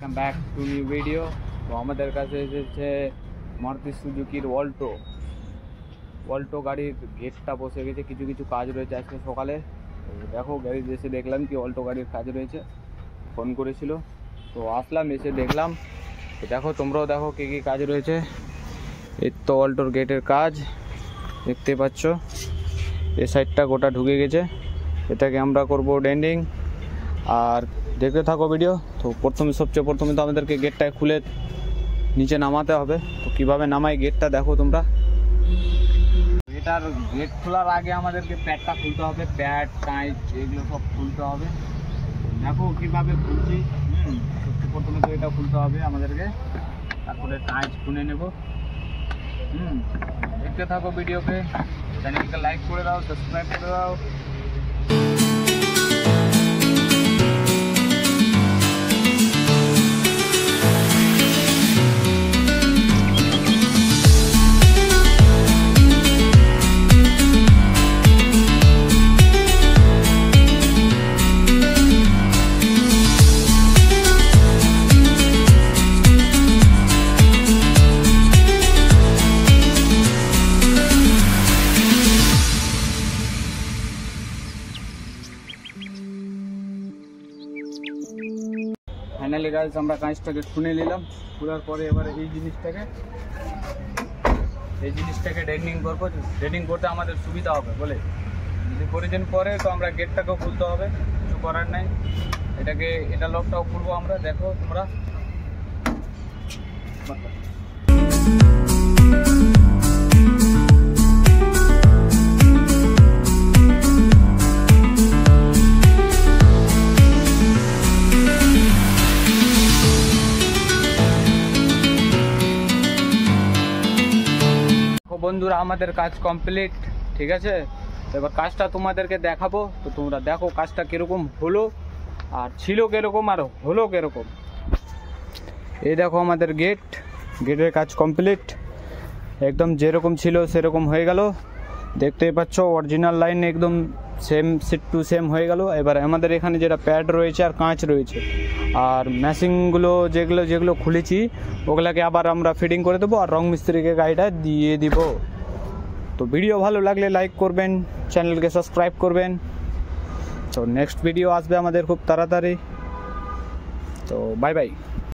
Welcome back to new video. তো আমাদের কাছে এসেছে মারুতি সুজুকির অল্টো গাড়ির গেটটা বসে গেছে, কিছু কিছু কাজ রয়েছে আজকে সকালে। তো দেখো গ্যারেজ এসে দেখলাম কি অল্টো গাড়ির কাজ রয়েছে, ফোন করেছিল তো আসলাম, এসে দেখলাম। তো দেখো তোমরাও দেখো কী কী কাজ রয়েছে। এই তো অল্টোর গেটের কাজ দেখতে পাচ্ছ, এই সাইডটা গোটা ঢুকে গেছে, এটাকে আমরা করব ডেন্ডিং। আর দেখতে থাকো ভিডিও। তো সবচেয়ে প্রথমে তো আমাদেরকে গেটটা খুলে নিচে নামাতে হবে। তো কীভাবে নামাই গেটটা দেখো তোমরা। এটার গেট খোলার আগে আমাদেরকে প্যাডটা খুলতে হবে, প্যাড কাঁচ এগুলো সব খুলতে হবে। দেখো কীভাবে খুলছি। সবচেয়ে প্রথমে তো এটা খুলতে হবে আমাদেরকে, তারপরে কাঁচ খুলে নেব। দেখতে থাকো ভিডিওকে, চ্যানেলকে লাইক করে দাও, সাবস্ক্রাইব করে দাও। ফাইনালি গাইস আমরা কাঁচটাকে খুলে নিলাম। খোলার পরে এবারে এই জিনিসটাকে ডেন্ডিং করবো। ডেন্ডিং করতে আমাদের সুবিধা হবে বলে, যদি প্রয়োজন পরে তো আমরা গেটটাকেও খুলতে হবে, কিছু করার নাই। এটা লকটাও খুলবো আমরা, দেখো তোমরা। বন্ধুরা আমাদের কাজ কমপ্লিট, ঠিক আছে। এবার কাজটা তোমাদেরকে দেখাবো, তো তোমরা দেখো কাজটা কীরকম হলো, আর ছিল কীরকম আর হলো কীরকম। এই দেখো আমাদের গেটের কাজ কমপ্লিট, একদম যেরকম ছিল সেরকম হয়ে গেল। দেখতেই পাচ্ছ অরিজিনাল লাইন একদম সেম টু সেম হয়ে গেল। এবার আমাদের এখানে যেটা প্যাড রয়েছে আর কাঁচ রয়েছে আর ম্যাশিংগুলো যেগুলো খুলেছি ওগুলাকে আবার আমরা ফিটিং করে দেবো, আর রং মিস্ত্রিকে গাড়িটা দিয়ে দিব। তো ভিডিও ভালো লাগলে লাইক করবেন, চ্যানেলকে সাবস্ক্রাইব করবেন। তো নেক্সট ভিডিও আসবে আমাদের খুব তাড়াতাড়ি। তো বাই বাই।